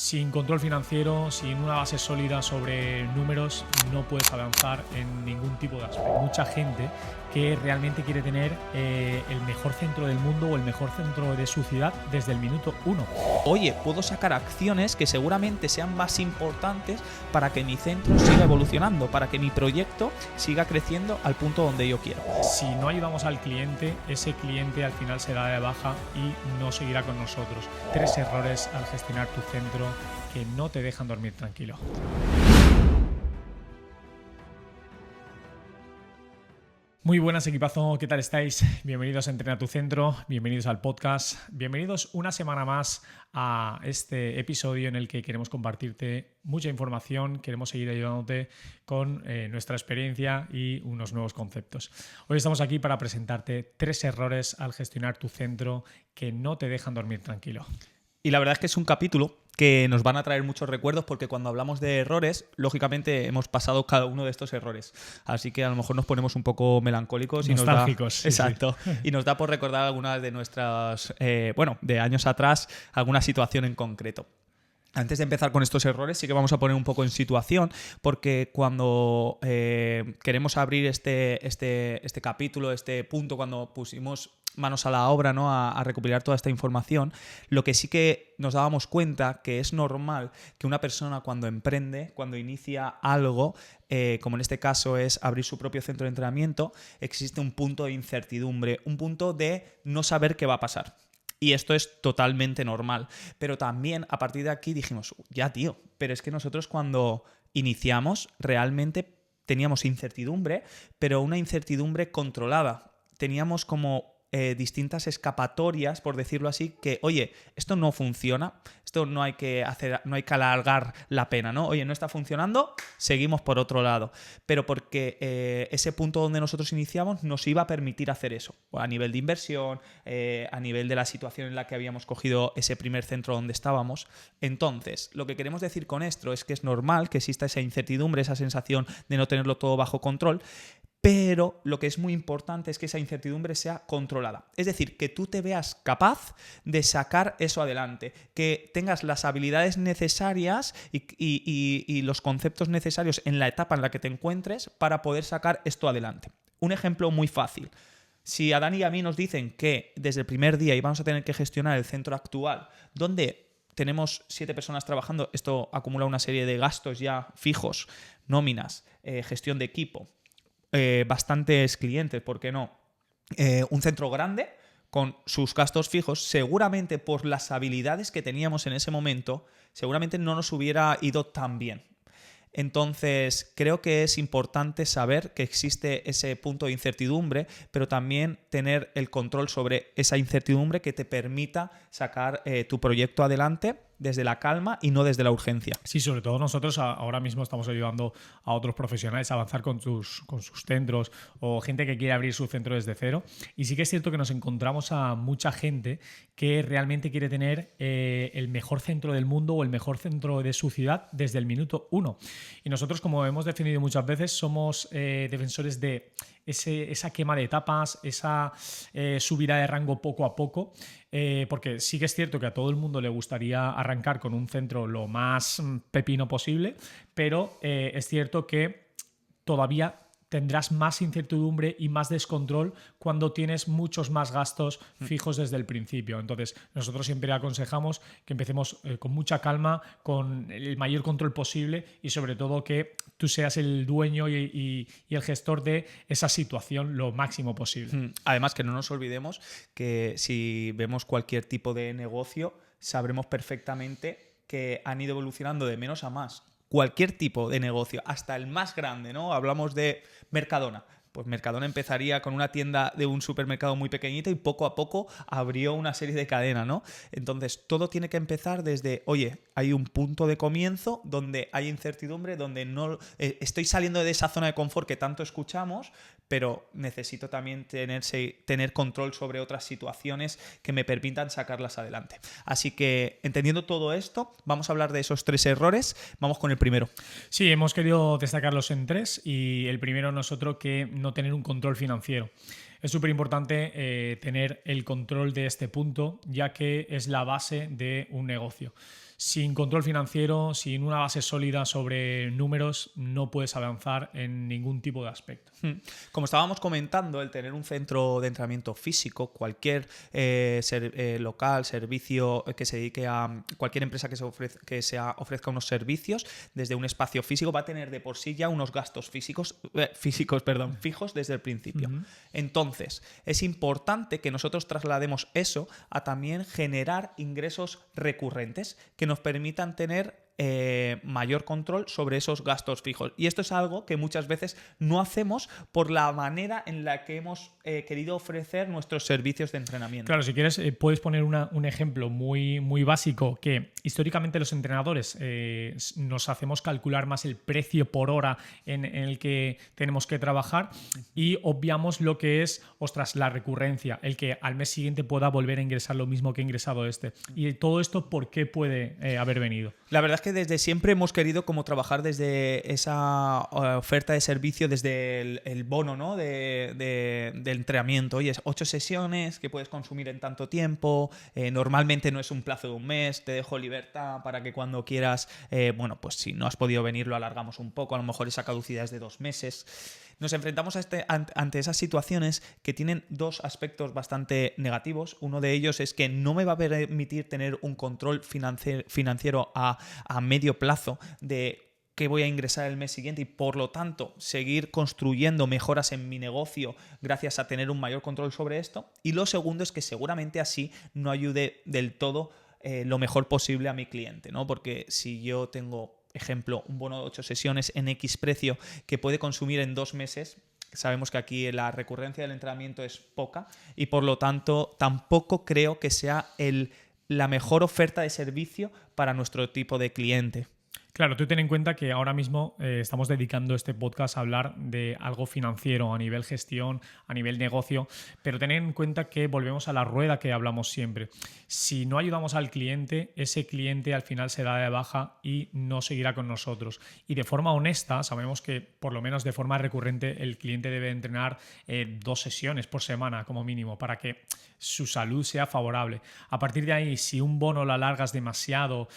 Sin control financiero, sin una base sólida sobre números, no puedes avanzar en ningún tipo de aspecto. Mucha gente que realmente quiere tener el mejor centro del mundo o el mejor centro de su ciudad desde el minuto 1. Oye, puedo sacar acciones que seguramente sean más importantes para que mi centro siga evolucionando, para que mi proyecto siga creciendo al punto donde yo quiero. Si no ayudamos al cliente, ese cliente al final se da de baja y no seguirá con nosotros. 3 errores al gestionar tu centro que no te dejan dormir tranquilo. Muy buenas, equipazo, ¿qué tal estáis? Bienvenidos a Entrena tu Centro, bienvenidos al podcast, bienvenidos una semana más a este episodio en el que queremos compartirte mucha información, queremos seguir ayudándote con nuestra experiencia y unos nuevos conceptos. Hoy estamos aquí para presentarte 3 errores al gestionar tu centro que no te dejan dormir tranquilo. Y la verdad es que es un capítulo que nos van a traer muchos recuerdos porque cuando hablamos de errores, lógicamente hemos pasado cada uno de estos errores. Así que a lo mejor nos ponemos un poco melancólicos. Nostálgicos. Y exacto. Sí. Y nos da por recordar algunas de nuestras, de años atrás, alguna situación en concreto. Antes de empezar con estos errores, sí que vamos a poner un poco en situación, porque cuando queremos abrir este capítulo, este punto, cuando pusimos manos a la obra, ¿no? a recopilar toda esta información, lo que sí que nos dábamos cuenta que es normal que una persona cuando emprende, cuando inicia algo, como en este caso es abrir su propio centro de entrenamiento, existe un punto de incertidumbre, un punto de no saber qué va a pasar. Y esto es totalmente normal. Pero también a partir de aquí dijimos, ya tío, pero es que nosotros cuando iniciamos realmente teníamos incertidumbre, pero una incertidumbre controlada. Teníamos como distintas escapatorias, por decirlo así, que, oye, esto no funciona, esto no hay que alargar la pena, ¿no? Oye, no está funcionando, seguimos por otro lado. Pero porque ese punto donde nosotros iniciamos nos iba a permitir hacer eso, a nivel de inversión, a nivel de la situación en la que habíamos cogido ese primer centro donde estábamos. Entonces, lo que queremos decir con esto es que es normal que exista esa incertidumbre, esa sensación de no tenerlo todo bajo control, pero lo que es muy importante es que esa incertidumbre sea controlada. Es decir, que tú te veas capaz de sacar eso adelante, que tengas las habilidades necesarias y los conceptos necesarios en la etapa en la que te encuentres para poder sacar esto adelante. Un ejemplo muy fácil. Si a Dani y a mí nos dicen que desde el primer día íbamos a tener que gestionar el centro actual, donde tenemos 7 personas trabajando, esto acumula una serie de gastos ya fijos, nóminas, gestión de equipo, bastantes clientes, ¿por qué no? Un centro grande con sus gastos fijos, seguramente por las habilidades que teníamos en ese momento, seguramente no nos hubiera ido tan bien. Entonces, creo que es importante saber que existe ese punto de incertidumbre, pero también tener el control sobre esa incertidumbre que te permita sacar tu proyecto adelante desde la calma y no desde la urgencia. Sí, sobre todo nosotros ahora mismo estamos ayudando a otros profesionales a avanzar con sus centros o gente que quiere abrir su centro desde cero. Y sí que es cierto que nos encontramos a mucha gente que realmente quiere tener el mejor centro del mundo o el mejor centro de su ciudad desde el minuto 1. Y nosotros, como hemos definido muchas veces, somos defensores de esa quema de etapas, esa subida de rango poco a poco, porque sí que es cierto que a todo el mundo le gustaría arrancar con un centro lo más pepino posible, pero es cierto que todavía tendrás más incertidumbre y más descontrol cuando tienes muchos más gastos fijos desde el principio. Entonces, nosotros siempre aconsejamos que empecemos con mucha calma, con el mayor control posible y sobre todo que tú seas el dueño y el gestor de esa situación lo máximo posible. Además, que no nos olvidemos que si vemos cualquier tipo de negocio, sabremos perfectamente que han ido evolucionando de menos a más. Cualquier tipo de negocio, hasta el más grande, ¿no? Hablamos de Mercadona. Pues Mercadona empezaría con una tienda de un supermercado muy pequeñita y poco a poco abrió una serie de cadenas, ¿no? Entonces, todo tiene que empezar desde, oye, hay un punto de comienzo donde hay incertidumbre, donde no estoy saliendo de esa zona de confort que tanto escuchamos, pero necesito también tener control sobre otras situaciones que me permitan sacarlas adelante. Así que, entendiendo todo esto, vamos a hablar de esos 3 errores. Vamos con el primero. Sí, hemos querido destacarlos en 3 y el primero no es otro que no tener un control financiero. Es súper importante tener el control de este punto, ya que es la base de un negocio. sin control financiero, sin una base sólida sobre números, no puedes avanzar en ningún tipo de aspecto. Como estábamos comentando, el tener un centro de entrenamiento físico, cualquier local, servicio que se dedique a cualquier empresa que ofrezca unos servicios desde un espacio físico, va a tener de por sí ya unos gastos fijos desde el principio. Entonces, es importante que nosotros traslademos eso a también generar ingresos recurrentes que nos permitan tener mayor control sobre esos gastos fijos. Y esto es algo que muchas veces no hacemos por la manera en la que hemos querido ofrecer nuestros servicios de entrenamiento. Claro, si quieres puedes poner un ejemplo muy, muy básico, que históricamente los entrenadores nos hacemos calcular más el precio por hora en el que tenemos que trabajar y obviamos lo que es, la recurrencia, el que al mes siguiente pueda volver a ingresar lo mismo que ha ingresado este. Y todo esto, ¿por qué puede haber venido? La verdad es que desde siempre hemos querido como trabajar desde esa oferta de servicio, desde el bono, ¿no? del entrenamiento. Oye, es 8 sesiones que puedes consumir en tanto tiempo, normalmente no es un plazo de un mes, te dejo libertad para que cuando quieras, pues si no has podido venir lo alargamos un poco, a lo mejor esa caducidad es de 2 meses. Nos enfrentamos ante esas situaciones que tienen dos aspectos bastante negativos. Uno de ellos es que no me va a permitir tener un control financiero a medio plazo de qué voy a ingresar el mes siguiente y por lo tanto seguir construyendo mejoras en mi negocio gracias a tener un mayor control sobre esto. Y lo segundo es que seguramente así no ayude del todo lo mejor posible a mi cliente, ¿no? Porque si yo tengo, ejemplo, un bono de 8 sesiones en X precio que puede consumir en 2 meses, sabemos que aquí la recurrencia del entrenamiento es poca y por lo tanto tampoco creo que sea la mejor oferta de servicio para nuestro tipo de cliente. Claro, tú ten en cuenta que ahora mismo estamos dedicando este podcast a hablar de algo financiero, a nivel gestión, a nivel negocio, pero ten en cuenta que volvemos a la rueda que hablamos siempre. Si no ayudamos al cliente, ese cliente al final se da de baja y no seguirá con nosotros. Y de forma honesta, sabemos que por lo menos de forma recurrente el cliente debe entrenar 2 sesiones por semana como mínimo para que su salud sea favorable. A partir de ahí, si un bono lo alargas demasiado,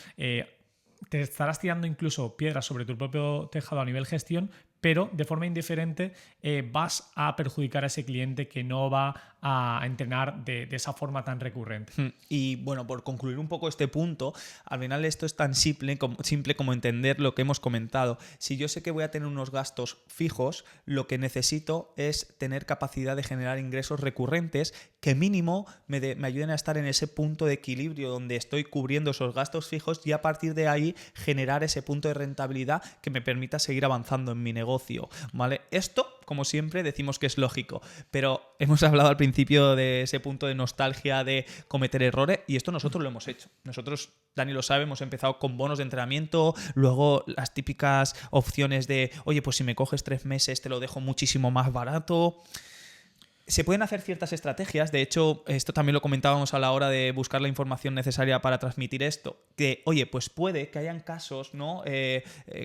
te estarás tirando incluso piedras sobre tu propio tejado a nivel gestión, pero de forma indiferente vas a perjudicar a ese cliente que no va a entrenar de esa forma tan recurrente. Y bueno, por concluir un poco este punto, al final esto es tan simple como entender lo que hemos comentado. Si yo sé que voy a tener unos gastos fijos, lo que necesito es tener capacidad de generar ingresos recurrentes que mínimo me ayuden a estar en ese punto de equilibrio donde estoy cubriendo esos gastos fijos y a partir de ahí generar ese punto de rentabilidad que me permita seguir avanzando en mi negocio, ¿vale? Esto, como siempre, decimos que es lógico, pero hemos hablado al principio de ese punto de nostalgia de cometer errores y esto nosotros lo hemos hecho. Nosotros, Dani lo sabe, hemos empezado con bonos de entrenamiento, luego las típicas opciones de, oye, pues si me coges 3 meses te lo dejo muchísimo más barato. Se pueden hacer ciertas estrategias, de hecho, esto también lo comentábamos a la hora de buscar la información necesaria para transmitir esto, que, oye, pues puede que hayan casos, ¿no?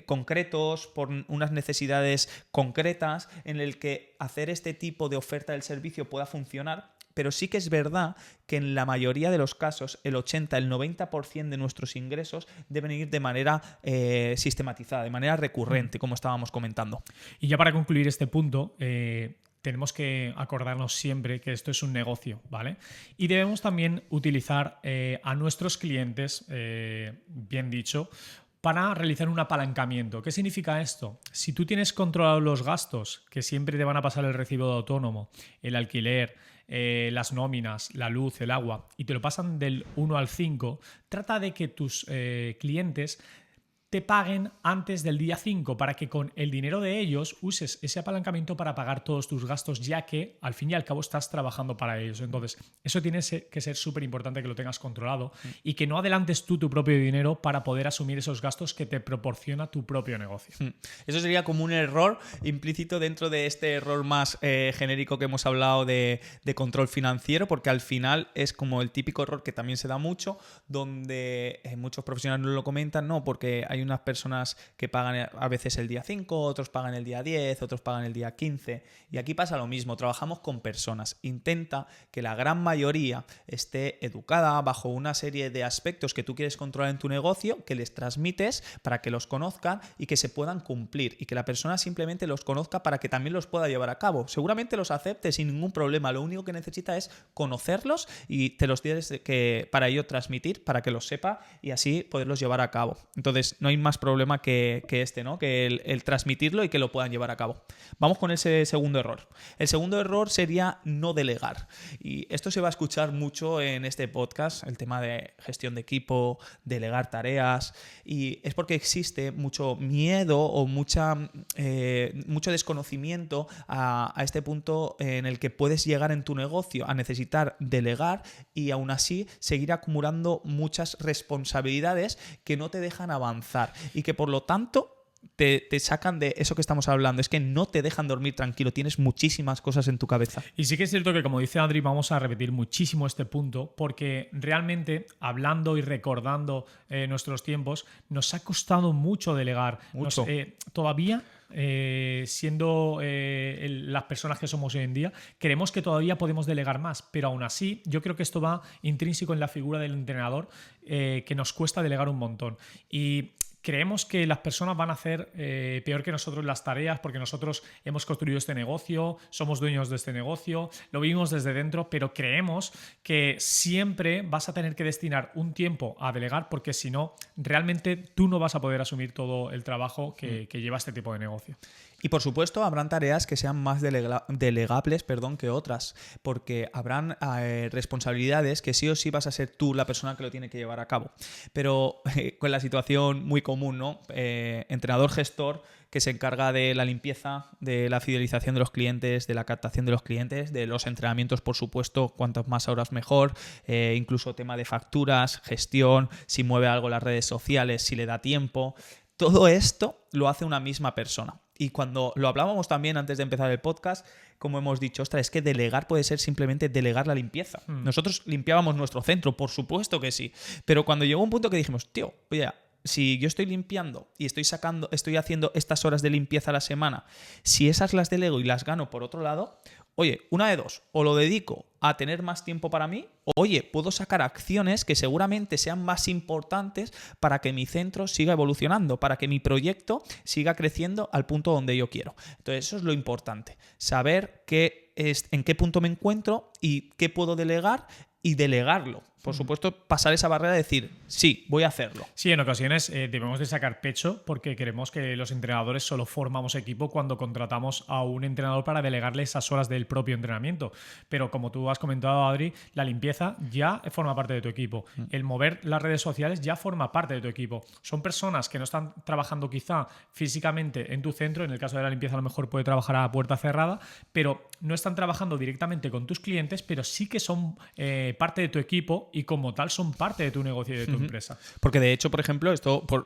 Concretos, por unas necesidades concretas, en el que hacer este tipo de oferta del servicio pueda funcionar, pero sí que es verdad que en la mayoría de los casos, el 80, el 90% de nuestros ingresos deben ir de manera sistematizada, de manera recurrente, como estábamos comentando. Y ya para concluir este punto, tenemos que acordarnos siempre que esto es un negocio, ¿vale? Y debemos también utilizar a nuestros clientes, bien dicho, para realizar un apalancamiento. ¿Qué significa esto? Si tú tienes controlados los gastos, que siempre te van a pasar el recibo de autónomo, el alquiler, las nóminas, la luz, el agua, y te lo pasan del 1 al 5, trata de que tus clientes te paguen antes del día 5 para que con el dinero de ellos uses ese apalancamiento para pagar todos tus gastos, ya que al fin y al cabo estás trabajando para ellos. Entonces, eso tiene que ser súper importante que lo tengas controlado y que no adelantes tú tu propio dinero para poder asumir esos gastos que te proporciona tu propio negocio. Eso sería como un error implícito dentro de este error más genérico que hemos hablado de control financiero, porque al final es como el típico error que también se da mucho, donde muchos profesionales no lo comentan, no, porque hay hay unas personas que pagan a veces el día 5, otros pagan el día 10, otros pagan el día 15. Y aquí pasa lo mismo, trabajamos con personas. Intenta que la gran mayoría esté educada bajo una serie de aspectos que tú quieres controlar en tu negocio, que les transmites para que los conozcan y que se puedan cumplir. Y que la persona simplemente los conozca para que también los pueda llevar a cabo. Seguramente los acepte sin ningún problema. Lo único que necesita es conocerlos y te los tienes que para ello transmitir, para que los sepa y así poderlos llevar a cabo. Entonces no hay más problema que este, ¿no? Que el transmitirlo y que lo puedan llevar a cabo. Vamos con ese segundo error. El segundo error sería no delegar. Y esto se va a escuchar mucho en este podcast, el tema de gestión de equipo, delegar tareas, y es porque existe mucho miedo o mucho desconocimiento a este punto en el que puedes llegar en tu negocio a necesitar delegar y aún así seguir acumulando muchas responsabilidades que no te dejan avanzar y que por lo tanto te sacan de eso que estamos hablando. Es que no te dejan dormir tranquilo, tienes muchísimas cosas en tu cabeza. Y sí que es cierto que, como dice Adri, vamos a repetir muchísimo este punto porque realmente, hablando y recordando nuestros tiempos, nos ha costado mucho delegar. Mucho. Todavía, siendo las personas que somos hoy en día, creemos que todavía podemos delegar más, pero aún así yo creo que esto va intrínseco en la figura del entrenador, que nos cuesta delegar un montón. Y creemos que las personas van a hacer peor que nosotros las tareas porque nosotros hemos construido este negocio, somos dueños de este negocio, lo vivimos desde dentro, pero creemos que siempre vas a tener que destinar un tiempo a delegar porque si no, realmente tú no vas a poder asumir todo el trabajo que lleva este tipo de negocio. Y por supuesto habrán tareas que sean más delegables que otras, porque habrán responsabilidades que sí o sí vas a ser tú la persona que lo tiene que llevar a cabo. Pero con la situación muy común, ¿no? Entrenador-gestor que se encarga de la limpieza, de la fidelización de los clientes, de la captación de los clientes, de los entrenamientos, por supuesto, cuantas más horas mejor, incluso tema de facturas, gestión, si mueve algo en las redes sociales, si le da tiempo. Todo esto lo hace una misma persona. Y cuando lo hablábamos también antes de empezar el podcast, como hemos dicho, ostras, es que delegar puede ser simplemente delegar la limpieza. Nosotros limpiábamos nuestro centro, por supuesto que sí. Pero cuando llegó un punto que dijimos, tío, oye, si yo estoy limpiando y estoy haciendo estas horas de limpieza a la semana, si esas las delego y las gano por otro lado, oye, una de dos, o lo dedico a tener más tiempo para mí, o oye, puedo sacar acciones que seguramente sean más importantes para que mi centro siga evolucionando, para que mi proyecto siga creciendo al punto donde yo quiero. Entonces, eso es lo importante, saber en qué punto me encuentro y qué puedo delegar y delegarlo. Por supuesto, pasar esa barrera de decir, sí, voy a hacerlo. Sí, en ocasiones debemos de sacar pecho porque creemos que los entrenadores solo formamos equipo cuando contratamos a un entrenador para delegarle esas horas del propio entrenamiento. Pero como tú has comentado, Adri, la limpieza ya forma parte de tu equipo. El mover las redes sociales ya forma parte de tu equipo. Son personas que no están trabajando quizá físicamente en tu centro. En el caso de la limpieza a lo mejor puede trabajar a puerta cerrada, pero no están trabajando directamente con tus clientes, pero sí que son parte de tu equipo y como tal son parte de tu negocio y de tu empresa. Porque de hecho, por ejemplo,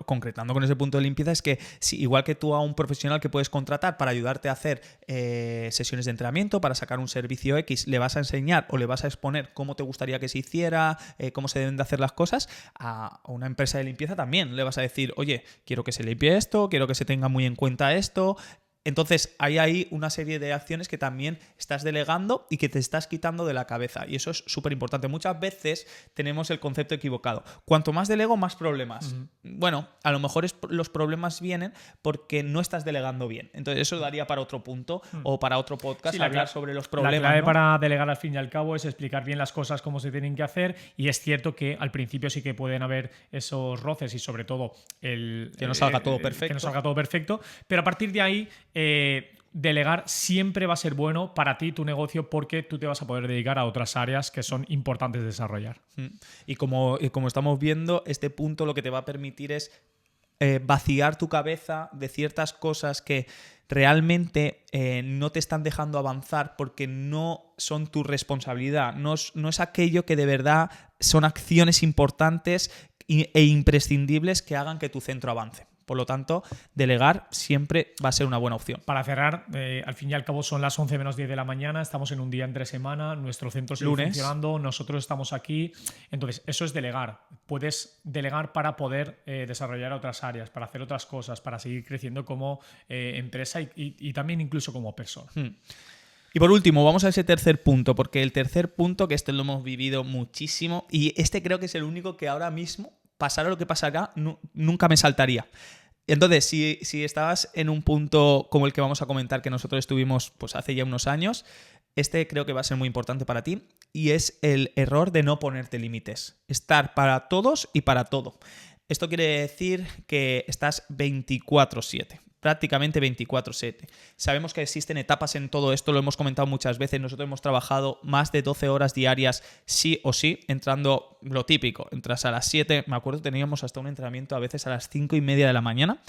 concretando con ese punto de limpieza, es que igual que tú a un profesional que puedes contratar para ayudarte a hacer sesiones de entrenamiento, para sacar un servicio X, le vas a enseñar o le vas a exponer cómo te gustaría que se hiciera, cómo se deben de hacer las cosas, a una empresa de limpieza también le vas a decir, oye, quiero que se limpie esto, quiero que se tenga muy en cuenta esto. Entonces hay ahí una serie de acciones que también estás delegando y que te estás quitando de la cabeza y eso es súper importante. Muchas veces tenemos el concepto equivocado. Cuanto más delego, más problemas. Bueno, a lo mejor los problemas vienen porque no estás delegando bien. Entonces eso daría para otro punto o para otro podcast hablar sobre los problemas. La clave, ¿no? para delegar al fin y al cabo es explicar bien las cosas, cómo se tienen que hacer y es cierto que al principio sí que pueden haber esos roces y sobre todo que no salga todo perfecto. Que no salga todo perfecto, pero a partir de ahí delegar siempre va a ser bueno para ti, tu negocio, porque tú te vas a poder dedicar a otras áreas que son importantes de desarrollar. Y como estamos viendo, este punto lo que te va a permitir es vaciar tu cabeza de ciertas cosas que realmente no te están dejando avanzar porque no son tu responsabilidad, no es aquello que de verdad son acciones importantes e imprescindibles que hagan que tu centro avance. Por lo tanto, delegar siempre va a ser una buena opción. Para cerrar, al fin y al cabo son las 11 menos 10 de la mañana, estamos en un día entre semana, nuestro centro sigue Lunes. funcionando, nosotros estamos aquí. Entonces, eso es delegar. Puedes delegar para poder desarrollar otras áreas, para hacer otras cosas, para seguir creciendo como empresa y también incluso como persona. Y por último, vamos a ese tercer punto, porque el tercer punto, que este lo hemos vivido muchísimo, y este creo que es el único que ahora mismo, pasara lo que pasara, nunca me saltaría. Entonces, si estabas en un punto como el que vamos a comentar, que nosotros estuvimos pues hace ya unos años, este creo que va a ser muy importante para ti, y es el error de no ponerte límites. Estar para todos y para todo. Esto quiere decir que estás 24/7. Prácticamente 24/7. Sabemos que existen etapas en todo esto, lo hemos comentado muchas veces. Nosotros hemos trabajado más de 12 horas diarias sí o sí, entrando lo típico. Entras a las 7, me acuerdo teníamos hasta un entrenamiento a veces a las 5:30 de la mañana.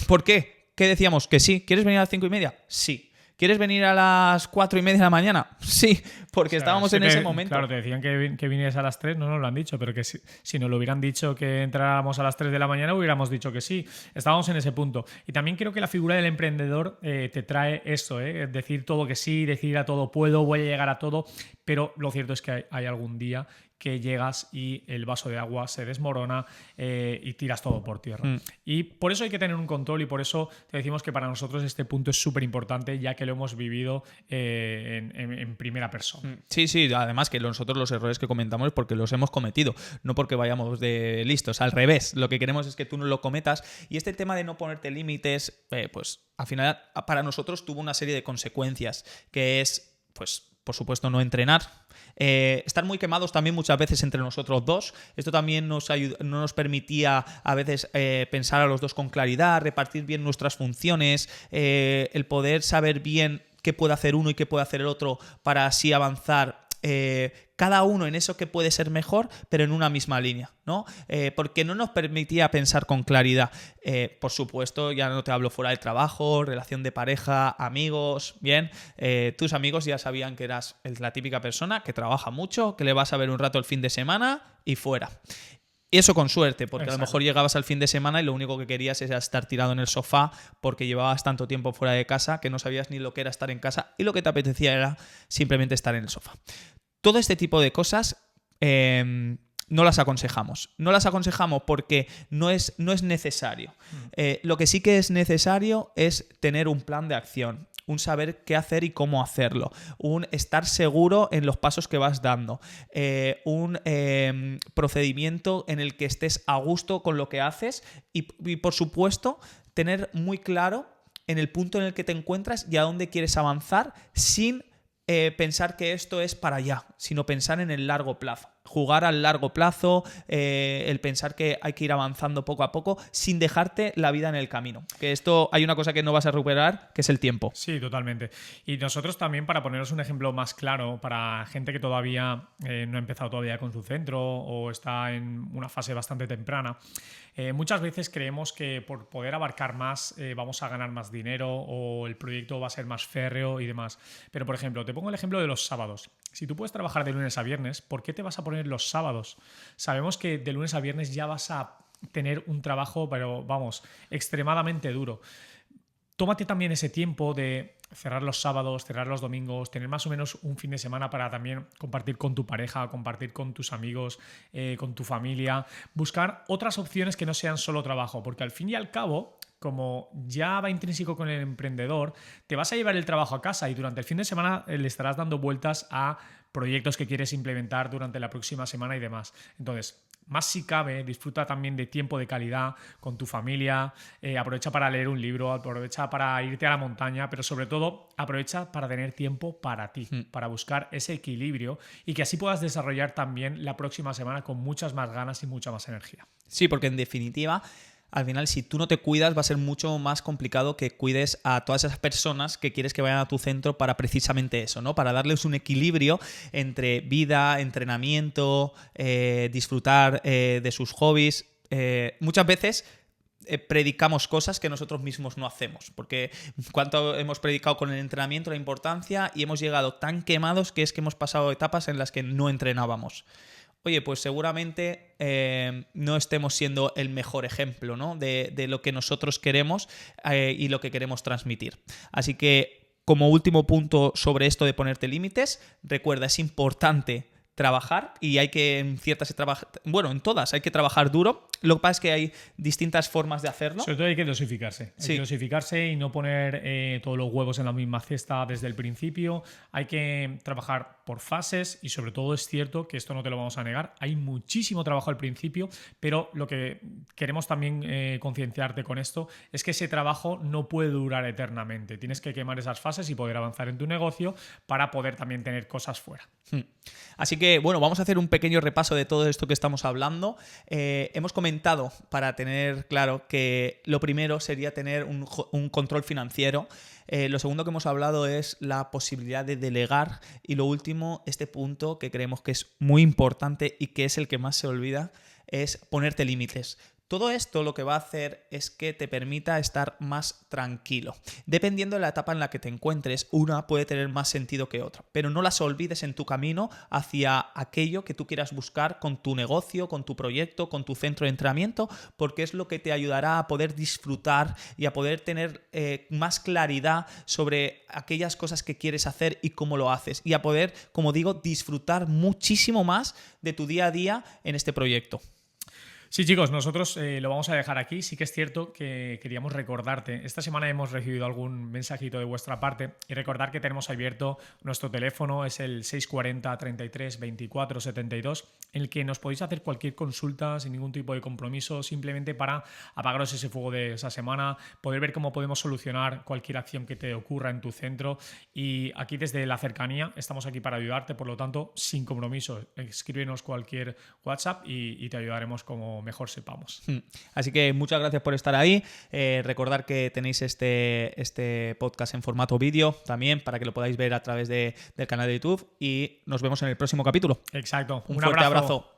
¿Por qué? ¿Qué decíamos? Que sí. ¿Quieres venir a las 5:30? Sí. ¿Quieres venir a las 4:30 de la mañana? Sí, porque estábamos en ese momento. Claro, te decían que vinieras a las 3, no nos lo han dicho, pero que si nos lo hubieran dicho que entráramos a las 3 de la mañana, hubiéramos dicho que sí. Estábamos en ese punto. Y también creo que la figura del emprendedor te trae eso, decir todo que sí, decir a todo puedo, voy a llegar a todo, pero lo cierto es que hay algún día que llegas y el vaso de agua se desmorona y tiras todo por tierra. Y por eso hay que tener un control y por eso te decimos que para nosotros este punto es súper importante, ya que lo hemos vivido en primera persona. Sí, además que nosotros los errores que comentamos es porque los hemos cometido, no porque vayamos de listos, al revés, lo que queremos es que tú no lo cometas, y este tema de no ponerte límites, pues al final para nosotros tuvo una serie de consecuencias, que es, pues por supuesto, no entrenar. Estar muy quemados también muchas veces entre nosotros dos. Esto también no nos permitía a veces pensar a los dos con claridad, repartir bien nuestras funciones, el poder saber bien qué puede hacer uno y qué puede hacer el otro para así avanzar cada uno en eso que puede ser mejor, pero en una misma línea, ¿no? Porque no nos permitía pensar con claridad. Por supuesto, ya no te hablo fuera del trabajo, relación de pareja, amigos, bien. Tus amigos ya sabían que eras la típica persona que trabaja mucho, que le vas a ver un rato el fin de semana y fuera. Y eso con suerte, porque Exacto. a lo mejor llegabas al fin de semana y lo único que querías era estar tirado en el sofá porque llevabas tanto tiempo fuera de casa que no sabías ni lo que era estar en casa y lo que te apetecía era simplemente estar en el sofá. Todo este tipo de cosas no las aconsejamos. No las aconsejamos porque no es necesario. Lo que sí que es necesario es tener un plan de acción, un saber qué hacer y cómo hacerlo, un estar seguro en los pasos que vas dando, un procedimiento en el que estés a gusto con lo que haces y por supuesto, tener muy claro en el punto en el que te encuentras y a dónde quieres avanzar sin pensar que esto es para allá, sino pensar en el largo plazo. Jugar al largo plazo, el pensar que hay que ir avanzando poco a poco sin dejarte la vida en el camino. Que esto hay una cosa que no vas a recuperar, que es el tiempo. Sí, totalmente. Y nosotros también, para poneros un ejemplo más claro, para gente que todavía no ha empezado todavía con su centro o está en una fase bastante temprana, muchas veces creemos que por poder abarcar más vamos a ganar más dinero o el proyecto va a ser más férreo y demás. Pero, por ejemplo, te pongo el ejemplo de los sábados. Si tú puedes trabajar de lunes a viernes, ¿por qué te vas a poner los sábados? Sabemos que de lunes a viernes ya vas a tener un trabajo, pero vamos, extremadamente duro. Tómate también ese tiempo de cerrar los sábados, cerrar los domingos, tener más o menos un fin de semana para también compartir con tu pareja, compartir con tus amigos, con tu familia, buscar otras opciones que no sean solo trabajo, porque al fin y al cabo, como ya va intrínseco con el emprendedor, te vas a llevar el trabajo a casa y durante el fin de semana le estarás dando vueltas a proyectos que quieres implementar durante la próxima semana y demás. Entonces, más si cabe, disfruta también de tiempo de calidad con tu familia, aprovecha para leer un libro, aprovecha para irte a la montaña, pero sobre todo aprovecha para tener tiempo para ti, para buscar ese equilibrio y que así puedas desarrollar también la próxima semana con muchas más ganas y mucha más energía. Sí, porque en definitiva, al final, si tú no te cuidas, va a ser mucho más complicado que cuides a todas esas personas que quieres que vayan a tu centro para precisamente eso, ¿no? Para darles un equilibrio entre vida, entrenamiento, disfrutar de sus hobbies. Muchas veces predicamos cosas que nosotros mismos no hacemos, porque cuánto hemos predicado con el entrenamiento, la importancia, y hemos llegado tan quemados que es que hemos pasado etapas en las que no entrenábamos. oye, pues seguramente no estemos siendo el mejor ejemplo, ¿no? de lo que nosotros queremos y lo que queremos transmitir. Así que, como último punto sobre esto de ponerte límites, recuerda, es importante trabajar y hay que en todas hay que trabajar duro. Lo que pasa es que hay distintas formas de hacerlo. Sobre todo hay que dosificarse. Hay que dosificarse y no poner todos los huevos en la misma cesta desde el principio. Hay que trabajar por fases y sobre todo es cierto que esto no te lo vamos a negar. Hay muchísimo trabajo al principio, pero lo que queremos también concienciarte con esto es que ese trabajo no puede durar eternamente. Tienes que quemar esas fases y poder avanzar en tu negocio para poder también tener cosas fuera. Así que, bueno, vamos a hacer un pequeño repaso de todo esto que estamos hablando. Hemos comentado, para tener claro, que lo primero sería tener un control financiero. Lo segundo que hemos hablado es la posibilidad de delegar. Y lo último, este punto que creemos que es muy importante y que es el que más se olvida, es ponerte límites. Todo esto lo que va a hacer es que te permita estar más tranquilo. Dependiendo de la etapa en la que te encuentres, una puede tener más sentido que otra, pero no las olvides en tu camino hacia aquello que tú quieras buscar con tu negocio, con tu proyecto, con tu centro de entrenamiento, porque es lo que te ayudará a poder disfrutar y a poder tener más claridad sobre aquellas cosas que quieres hacer y cómo lo haces, y a poder, como digo, disfrutar muchísimo más de tu día a día en este proyecto. Sí, chicos, nosotros lo vamos a dejar aquí. Sí que es cierto que queríamos recordarte. Esta semana hemos recibido algún mensajito de vuestra parte y recordar que tenemos abierto nuestro teléfono, es el 640 33 24 72, en el que nos podéis hacer cualquier consulta sin ningún tipo de compromiso, simplemente para apagaros ese fuego de esa semana, poder ver cómo podemos solucionar cualquier acción que te ocurra en tu centro. Y aquí desde la cercanía estamos aquí para ayudarte, por lo tanto, sin compromiso. Escríbenos cualquier WhatsApp y te ayudaremos como mejor sepamos. Así que muchas gracias por estar ahí. Recordar que tenéis este podcast en formato vídeo también para que lo podáis ver a través del canal de YouTube y nos vemos en el próximo capítulo. Exacto. Un fuerte abrazo.